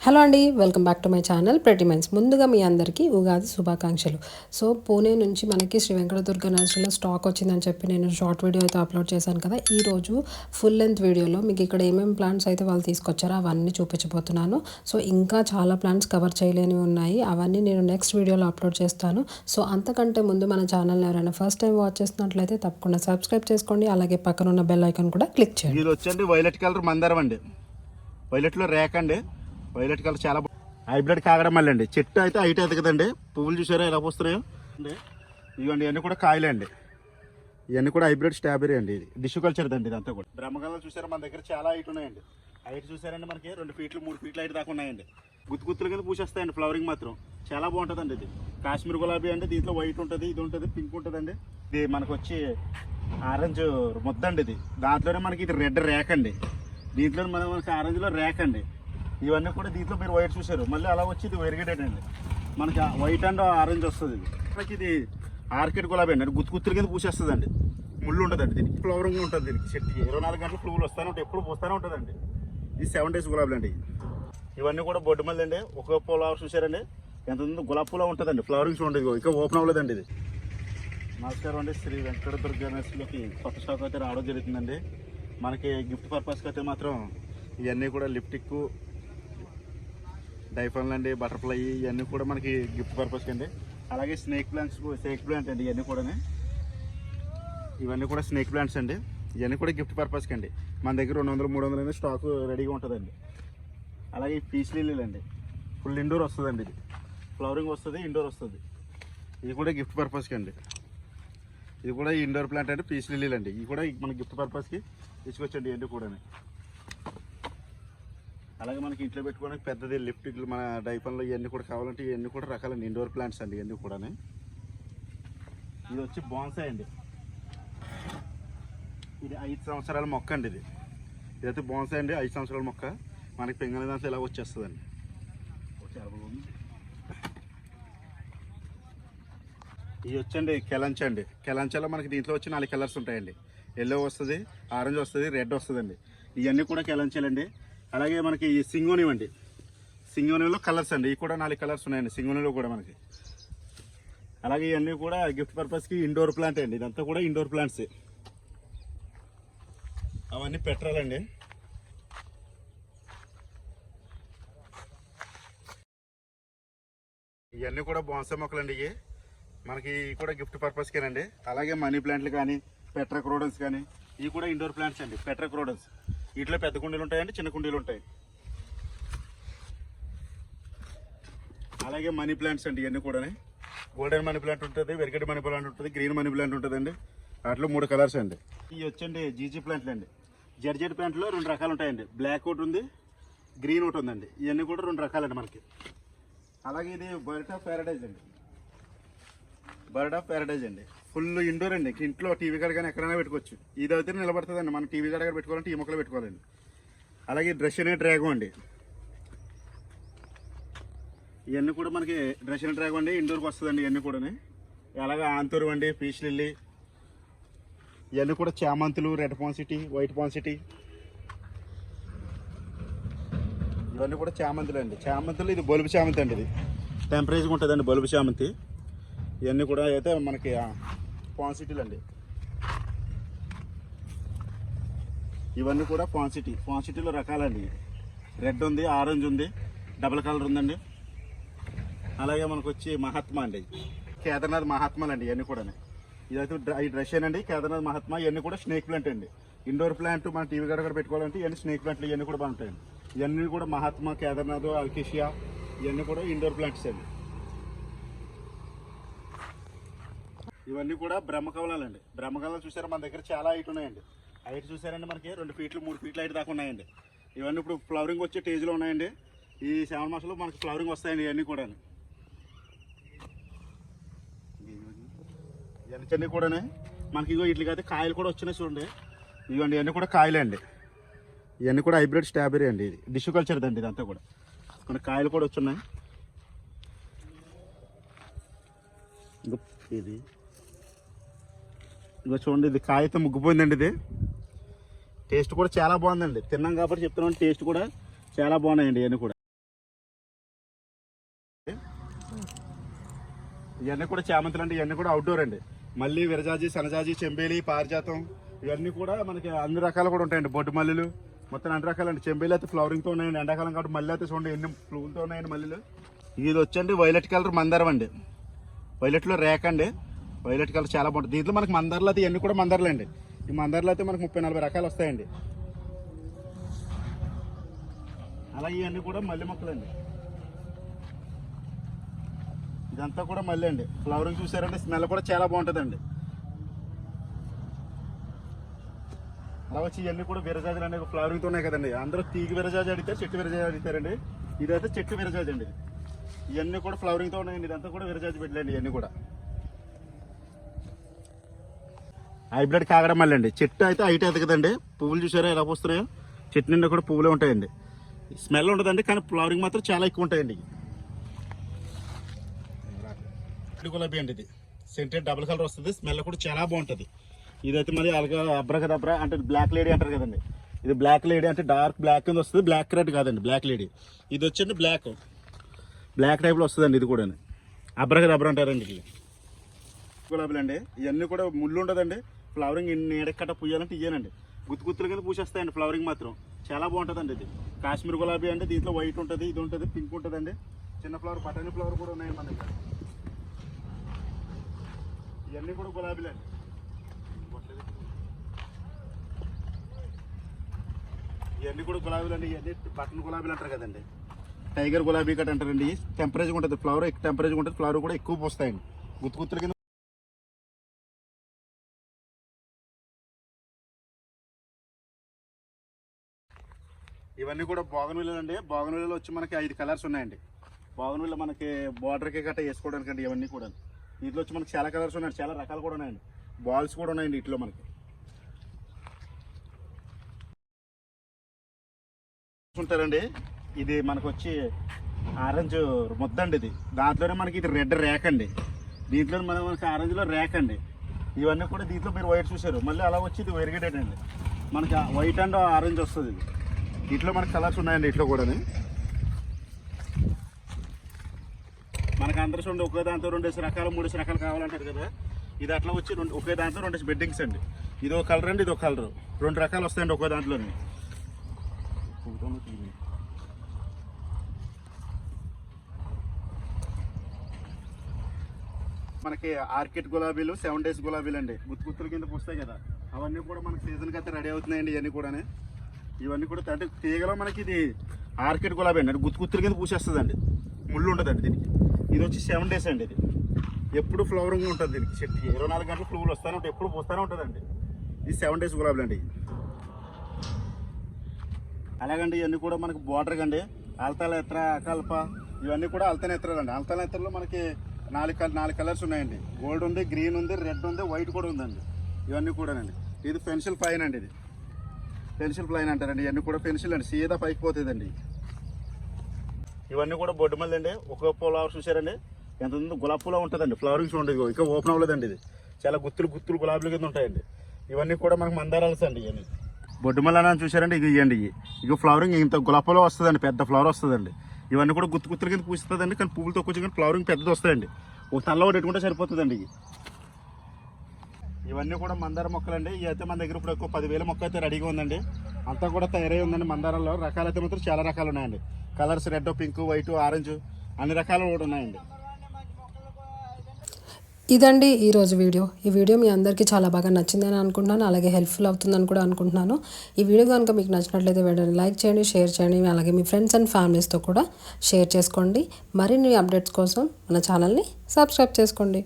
Hello అండి, welcome back to my channel pretty minds. ముందుగా మీ అందరికీ ఉగాది శుభాకాంక్షలు. సో పూణే నుంచి మనకి శ్రీ వెంకటదుర్గ నర్సరీలో స్టాక్ వచ్చిందని చెప్పి నేను షార్ట్ వీడియో అయితే అప్లోడ్ చేశాను కదా. ఈరోజు ఫుల్ లెంత్ వీడియోలో మీకు ఇక్కడ ఏమేమి ప్లాంట్స్ అయితే వాళ్ళు తీసుకొచ్చారో అవన్నీ చూపించబోతున్నాను. సో ఇంకా చాలా ప్లాంట్స్ కవర్ చేయలేనివి ఉన్నాయి, అవన్నీ నేను నెక్స్ట్ వీడియోలో అప్లోడ్ చేస్తాను. సో అంతకంటే ముందు మన ఛానల్ని ఎవరైనా ఫస్ట్ టైం వాచ్ చేస్తున్నట్లయితే తప్పకుండా సబ్స్క్రైబ్ చేసుకోండి, అలాగే పక్కన ఉన్న బెల్ ఐకాన్ కూడా క్లిక్ చేయండి. ఇది వచ్చండి వైలెట్ కలర్ మందారం అండి, వైలెట్లో రేక్ అండి. వైలెట్ కలర్ చాలా హైబ్రిడ్ కాగడం మళ్ళీ అండి. చెట్టు అయితే హైట్ ఎదగదండి. పువ్వులు చూసారా ఎలా పోస్తున్నాయో అండి. ఇవన్నీ ఇవన్నీ కూడా కాయలే అండి. ఇవన్నీ కూడా హైబ్రిడ్ స్ట్రాబెరీ అండి. ఇది డిష్ కల్చర్ అండి. ఇదంతా కూడా బ్రహ్మకల్లో చూసారా మన దగ్గర చాలా హైట్ ఉన్నాయండి. హైట్ చూసారండి మనకి 2 ఫీట్లు 3 ఫీట్లు హైట్ దాకా ఉన్నాయండి. గుత్తుల కింద పూసేస్తాయండి. ఫ్లవరింగ్ మాత్రం చాలా బాగుంటుందండి. ఇది కాశ్మీర్ గులాబీ అండి. దీంట్లో వైట్ ఉంటుంది, ఇది ఉంటుంది, పింక్ ఉంటుందండి. ఇది మనకు వచ్చి ఆరెంజ్ ముద్ద అండి. ఇది దాంట్లోనే మనకి ఇది రెడ్ రేక్ అండి. దీంట్లో మనకి ఆరెంజ్లో రేక్ అండి. ఇవన్నీ కూడా దీంట్లో మీరు వైట్ చూసారు. మళ్ళీ అలా వచ్చి ఇది వెరిగేటెడ్ అండి. మనకి వైట్ అండ్ ఆరెంజ్ వస్తుంది. ఇది మనకి ఇది ఆర్కిడ్ గులాబీ అండి. గుత్తుల కింద పూసేస్తుంది అండి. ముళ్ళు ఉంటుందండి. దీనికి ఫ్లవరింగ్ ఉంటుంది. దీనికి చెట్టుకి 24 గంటలు పువ్వులు వస్తూనే ఉంటాయి, ఎప్పుడు పోస్తూనే ఉంటుందండి. ఇది 7 days గులాబీలు అండి. ఇవన్నీ కూడా బొడ్డు మళ్ళీ అండి. ఒక ఫ్లవర్ చూసారండి ఎంత గులాబీ పూల ఉంటుందండి. ఫ్లవరింగ్స్ ఉంటుంది, ఇంకా ఓపెన్ అవ్వలేదండి. ఇది నమస్కారం అండి. శ్రీ వెంకటదుర్గ నర్సరీలోకి కొత్త స్టాక్ అయితే రావడం జరుగుతుందండి. మనకి గిఫ్ట్ పర్పస్కి అయితే మాత్రం ఇవన్నీ కూడా లిప్టిక్, డైఫన్లు అండి, బటర్ఫ్లై, ఇవన్నీ కూడా మనకి గిఫ్ట్ పర్పస్కి అండి. అలాగే స్నేక్ ప్లాంట్ అండి. ఇవన్నీ కూడా స్నేక్ ప్లాంట్స్ అండి. ఇవన్నీ కూడా గిఫ్ట్ పర్పస్కి అండి. మన దగ్గర 200-300 స్టాక్ రెడీగా ఉంటుందండి. అలాగే పీస్ లిల్లీలు అండి. ఫుల్ ఇండోర్ వస్తుందండి. ఇది ఫ్లవరింగ్ వస్తుంది, ఇండోర్ వస్తుంది. ఇది కూడా గిఫ్ట్ పర్పస్కి అండి. ఇది కూడా ఇండోర్ ప్లాంట్ అండి. పీస్ లిల్లీలు అండి. ఇవి కూడా మన గిఫ్ట్ పర్పస్కి తీసుకొచ్చండి. ఇవన్నీ కూడా అలాగే మనకి ఇంట్లో పెట్టుకోవడానికి పెద్దది లిఫ్ట్, మన డైపన్లో ఇవన్నీ కూడా కావాలంటే ఇవన్నీ కూడా రకాలండి. ఇండోర్ ప్లాంట్స్ అండి. ఇవన్నీ కూడా ఇది వచ్చి బాన్సాయ్ అండి. ఇది 5 సంవత్సరాల మొక్క అండి. ఇదైతే బాన్సాయ్ అండి. 5 సంవత్సరాల మొక్క మనకి పింగళ దాంట్లో ఇలా వచ్చేస్తుందండి. ఇది వచ్చండి కెలంచ అండి. కెలంచలో మనకి దీంట్లో వచ్చి 4 కలర్స్ ఉంటాయండి. ఎల్లో వస్తుంది, ఆరెంజ్ వస్తుంది, రెడ్ వస్తుందండి. ఇవన్నీ కూడా కెలంచలండి. అలాగే మనకి సింగోనివ్ అండి. సింగోనివ్లో కలర్స్ అండి. ఇవి కూడా 4 కలర్స్ ఉన్నాయండి సింగోనివ్లో కూడా మనకి. అలాగే ఇవన్నీ కూడా గిఫ్ట్ పర్పస్కి ఇండోర్ ప్లాంట్ అండి. ఇదంతా కూడా ఇండోర్ ప్లాంట్స్. అవన్నీ పెట్టాలండి. ఇవన్నీ కూడా బోన్సాయ్ మొక్కలండి. ఇవి మనకి కూడా గిఫ్ట్ పర్పస్కేనండి. అలాగే మనీ ప్లాంట్లు కానీ, పెట్రాక్రోడన్స్ కానీ, ఇవి కూడా ఇండోర్ ప్లాంట్స్ అండి. పెట్రాక్రోడన్స్ వీటిలో పెద్ద కుండీలు ఉంటాయండి, చిన్న కుండీలు ఉంటాయి. అలాగే మనీ ప్లాంట్స్ అండి. ఇవన్నీ కూడా గోల్డెన్ మనీ ప్లాంట్ ఉంటుంది, వెరిగేట్ మనీ ప్లాంట్ ఉంటుంది, గ్రీన్ మనీ ప్లాంట్ ఉంటుందండి. వాటిలో 3 కలర్స్ అండి. ఇవి వచ్చండి జీజీ ప్లాంట్లు అండి. జర్జెట్ ప్లాంట్లో 2 రకాలు ఉంటాయండి. బ్లాక్ ఒకటి ఉంది, గ్రీన్ ఒకటి ఉందండి. ఇవన్నీ కూడా 2 రకాలండి మనకి. అలాగే ఇది బర్డ్ ఆఫ్ ప్యారడైజ్ అండి. బర్డ్ ఆఫ్ ప్యారడైజ్ అండి. ఫుల్ ఇండోర్ అండి. ఇంట్లో టీవీ కాడ కానీ ఎక్కడైనా పెట్టుకోవచ్చు. ఇది అయితే నిలబడుతుందండి. మనం టీవీ కాడ పెట్టుకోవాలంటే ఈ మొక్కలు పెట్టుకోవాలండి. అలాగే డ్రెస్ అనే డ్రాగో అండి. ఇవన్నీ కూడా మనకి డ్రెస్ అనే డ్రాగో అండి. ఇండోర్కి వస్తుందండి. ఇవన్నీ కూడా అలాగే ఆంతూరు అండి, పీచ్ లిల్లీ, ఇవన్నీ కూడా చామంతులు, రెడ్ పాన్సిటీ, వైట్ పాన్సిటీ, ఇవన్నీ కూడా చామంతులు అండి. చామంతులు ఇది బల్బు చామంతి అండి. ఇది టెంపరేచర్గా ఉంటుందండి బల్బు చామంతి. ఇవన్నీ కూడా అయితే మనకి పాన్సిటీలు అండి. ఇవన్నీ కూడా పాన్సిటీలో రకాలండి. రెడ్ ఉంది, ఆరెంజ్ ఉంది, డబుల్ కలర్ ఉందండి. అలాగే మనకు వచ్చి మహాత్మా అండి. కేదార్నాథ్ మహాత్మాలు అండి. ఇవన్నీ కూడా ఇదైతే ఈ డ్రెస్ అండి. కేదార్నాథ్ మహాత్మా ఇవన్నీ కూడా స్నేక్ ప్లాంట్ అండి. ఇండోర్ ప్లాంట్ మన టీవీ గడ పెట్టుకోవాలంటే ఇవన్నీ స్నేక్ ప్లాంట్లు. ఇవన్నీ కూడా బాగుంటాయండి. ఇవన్నీ కూడా మహాత్మా, కేదార్నాథ్, అల్కేషియా, ఇవన్నీ కూడా ఇండోర్ ప్లాంట్స్ అండి. ఇవన్నీ కూడా బ్రహ్మకమలాలండి. బ్రహ్మకమలాలు చూసారా మన దగ్గర చాలా హైట్ ఉన్నాయండి. హైట్ చూసారండి మనకి 2 ఫీట్లు 3 ఫీట్లు హైట్ దాకా ఉన్నాయండి. ఇవన్నీ ఇప్పుడు ఫ్లవరింగ్ వచ్చే స్టేజ్లో ఉన్నాయండి. ఈ 7 మాసాలు మనకి ఫ్లవరింగ్ వస్తాయండి. ఇవన్నీ కూడా ఇవన్నీ కూడా మనకి ఇగో వీటికైతే కాయలు కూడా వచ్చినాయి చూడండి. ఇవన్నీ ఇవన్నీ కూడా కాయలే అండి. ఇవన్నీ కూడా హైబ్రిడ్ స్ట్రాబెరీ అండి. ఇది డిష్ కల్చర్ అండి. ఇదంతా కూడా మన కాయలు కూడా వచ్చున్నాయి. ఇది ఇగో చూడండి, ఇది కాయ అయితే ముగ్గిపోయిందండి. ఇది టేస్ట్ కూడా చాలా బాగుందండి. తిన్నాం కాబట్టి చెప్తున్నాం, టేస్ట్ కూడా చాలా బాగున్నాయండి ఇవన్నీ కూడా. ఇవన్నీ కూడా చామంతులు అండి. ఇవన్నీ కూడా అవుట్డోర్ అండి. మల్లి, విరజాజి, సనజాజి, చెంబేలి, పారిజాతం ఇవన్నీ కూడా మనకి అన్ని రకాలు కూడా ఉంటాయండి. బొడ్డు మల్లెలు మొత్తం అన్ని రకాలండి. చెంబేలు అయితే ఫ్లవరింగ్తో ఉన్నాయండి. ఎండాకాలం కాబట్టి మళ్ళీ అయితే చూడండి ఎన్ని పువ్వులతో ఉన్నాయండి మల్లెలు. ఇది వచ్చండి వైలెట్ కలర్ మందారం అండి. వైలెట్లో రేక్ అండి. వైలెట్ కలర్ చాలా బాగుంటుంది. దీంట్లో మనకి మందారాలు అయితే ఇవన్నీ కూడా మందారాలు అండి. ఈ మందారాలు అయితే మనకు 30-40 రకాలు వస్తాయండి. అలాగే ఇవన్నీ కూడా మల్లె మొక్కలండి. ఇదంతా కూడా మల్లె అండి. ఫ్లవరింగ్ చూసారంటే స్మెల్ కూడా చాలా బాగుంటుందండి. అలా వచ్చి ఇవన్నీ కూడా విరజాజులు అనేవి ఫ్లవరింగ్తో ఉన్నాయి కదండి. అందరూ తీగ విరజాజు అడిగితే చెట్టు విరజాజు అడుగుతారండి. ఇదైతే చెట్టు విరజాజు అండి. ఇవన్నీ కూడా ఫ్లవరింగ్తో ఉన్నాయండి. ఇదంతా కూడా విరజాజు పెట్టలేండి. ఇవన్నీ కూడా హైబ్రిడ్ కాగడం మళ్ళీ అండి. చెట్టు అయితే హైట్ ఎదగదండి. పువ్వులు చూసారా ఎలా వస్తున్నాయో. చెట్టు నిండా కూడా పువ్వులే ఉంటాయండి. స్మెల్ ఉండదండి, కానీ ఫ్లవరింగ్ మాత్రం చాలా ఎక్కువ ఉంటాయండి. గులాబీ అండి. ఇది సెంటెడ్ డబుల్ కలర్ వస్తుంది. స్మెల్ కూడా చాలా బాగుంటుంది. ఇదైతే మరి అలగా అబ్రకదబ్రా అంటే బ్లాక్ లేడీ అంటారు కదండి. ఇది బ్లాక్ లేడీ అంటే డార్క్ బ్లాక్ కింద వస్తుంది. బ్లాక్ రెడ్ కాదండి, బ్లాక్ లేడీ. ఇది వచ్చండి బ్లాక్ టైప్లో వస్తుందండి. ఇది కూడా అబ్రకదబ్రా అంటారండి. ఇది గులాబీలు అండి. ఇవన్నీ కూడా ముళ్ళు ఉండదండి. ఫ్లవరింగ్ నీడకట్ట పూయాలంటే ఇయ్యానండి. గుత్తుల కింద పూసేస్తాయండి. ఫ్లవరింగ్ మాత్రం చాలా బాగుంటుందండి. ఇది కాశ్మీర్ గులాబీ అండి. దీంట్లో వైట్ ఉంటుంది, ఇది ఉంటుంది, పింక్ ఉంటుందండి. చిన్న ఫ్లవర్, బటనీ ఫ్లవర్ కూడా ఉన్నాయండి మన దగ్గర. ఇవన్నీ కూడా గులాబీలు అండి. ఇవన్నీ కూడా గులాబీలు అండి. ఇవన్నీ బటన్ గులాబీలు అంటారు కదండి. టైగర్ గులాబీ కట్ అంటారండి. టెంపరేచర్ ఉంటుంది, ఫ్లవర్ టెంపరేచర్ ఉంటుంది. ఫ్లవర్ కూడా ఎక్కువ పోస్తాయండి. గుత్తుల కింద ఇవన్నీ కూడా బోగన్విల్లు అండి. బోగన్విల్లలో వచ్చి మనకి 5 కలర్స్ ఉన్నాయండి. బోగన్విల్ల మనకి బార్డర్కి గట్ట వేసుకోవడానికి అండి. ఇవన్నీ కూడా వీటిలో వచ్చి మనకి చాలా కలర్స్ ఉన్నాయండి. చాలా రకాలు కూడా ఉన్నాయండి. బాల్స్ కూడా ఉన్నాయండి వీటిలో మనకి ఉంటారండి. ఇది మనకు వచ్చి ఆరెంజ్ ముద్ద అండి. ఇది దాంట్లోనే మనకి ఇది రెడ్ రేక్ అండి. దీంట్లో మనకి ఆరెంజ్లో రేక్ అండి. ఇవన్నీ కూడా దీంట్లో మీరు వైట్ చూసారు. మళ్ళీ అలా వచ్చి ఇది వెరిగేటెడ్ అండి. మనకి వైట్ అండ్ ఆరెంజ్ వస్తుంది. ఇది ఇట్లా మనకి కలర్స్ ఉన్నాయండి. ఇట్లా కూడా మనకు అందరూ చూడండి ఒకే దాంతో 2 రకాలు 3 రకాలు కావాలంటారు కదా. ఇది అట్లా వచ్చి ఒకే దాంతో 2 బెడ్డింగ్స్ అండి. ఇది ఒక కలర్ అండి, ఇది ఒక కలర్. 2 రకాలు వస్తాయండి ఒకే దాంట్లోనే. మనకి ఆర్కిడ్ గులాబీలు, 7 డేస్ గులాబీలు అండి. గుత్తుల కింద పూస్తాయి కదా. అవన్నీ కూడా మనకి సీజన్కి అయితే రెడీ అవుతున్నాయండి. ఇవన్నీ కూడా అంటే తీగలో మనకి ఇది ఆర్కిడ్ గులాబీ అండి. గుత్తుల కింద పూసేస్తుందండి. ముళ్ళు ఉండదండి దీనికి. ఇది వచ్చి 7 డేస్ అండి. ఇది ఎప్పుడు ఫ్లవరింగ్ ఉంటుంది దీనికి. చెట్టు 24 గంటలు పువ్వులు వస్తూనే ఉంటాయి, ఎప్పుడు పూస్తూనే ఉంటుందండి. ఇది 7 డేస్ గులాబీలు అండి. అలాగండి ఇవన్నీ కూడా మనకి బార్డర్ అండి. అల్తాల ఎత్ర, అకల్ప ఇవన్నీ కూడా అల్తన ఎత్రాలండి. అల్తన ఎత్రలో మనకి 4 కలర్స్ ఉన్నాయండి. గోల్డ్ ఉంది, గ్రీన్ ఉంది, రెడ్ ఉంది, వైట్ కూడా ఉందండి. ఇవన్నీ కూడానండి. ఇది పెన్సిల్ ప్లైన్ అండి. ఇది పెన్సిల్ ప్లైన్ అంటారండి. ఇవన్నీ కూడా పెన్సిల్ అండి. సీదా పైకి పోతుందండి. ఇవన్నీ కూడా బొడ్డు మళ్ళీ అండి. ఒక ఫ్లవర్ చూసారండి ఎంత ఉందో. గులాబీ పూల ఉంటుందండి. ఫ్లవరింగ్స్ ఉండదు. ఇంకా ఓపెన్ అవ్వలేదండి. ఇది చాలా గుత్తులు గులాబీల కింద ఉంటాయండి. ఇవన్నీ కూడా మనకు మందారాల్స్ అండి. ఇవన్నీ బొడ్డు మళ్ళీ అని చూసారండి. ఇది ఇవ్వండి. ఇక ఫ్లవరింగ్ ఇంత గులాబీలో వస్తుందండి. పెద్ద ఫ్లవర్ వస్తుందండి. ఇవన్నీ కూడా గుత్తుల కింద పూస్తుందండి. కానీ పువ్వులతో కొంచెం కానీ ఫ్లవరింగ్ పెద్దది వస్తాయండి. ఒక తల్ల ఒకటి పెట్టుకుంటే సరిపోతుందండి. ఇవన్నీ కూడా మందార మొక్కలండి. ఇవి అయితే మన దగ్గర ఇప్పుడు ఎక్కువ 10,000 మొక్క అయితే రెడీగా ఉందండి. అంతా కూడా తయారై ఉందండి. మందారాల్లో రకాలు అయితే మాత్రం చాలా రకాలు ఉన్నాయండి. Colours red, pink, white, orange అన్ని రకాలు కూడా ఉన్నాయండి. ఇదండి ఈరోజు వీడియో. ఈ వీడియో మీ అందరికీ చాలా బాగా నచ్చిందని అనుకుంటున్నాను. అలాగే హెల్ప్ఫుల్ అవుతుందని కూడా అనుకుంటున్నాను. ఈ వీడియో కనుక మీకు నచ్చినట్లయితే వీడియోని లైక్ చేయండి, షేర్ చేయండి. అలాగే మీ ఫ్రెండ్స్ అండ్ ఫ్యామిలీస్తో కూడా షేర్ చేసుకోండి. మరిన్ని అప్డేట్స్ కోసం మన ఛానల్ని సబ్స్క్రైబ్ చేసుకోండి.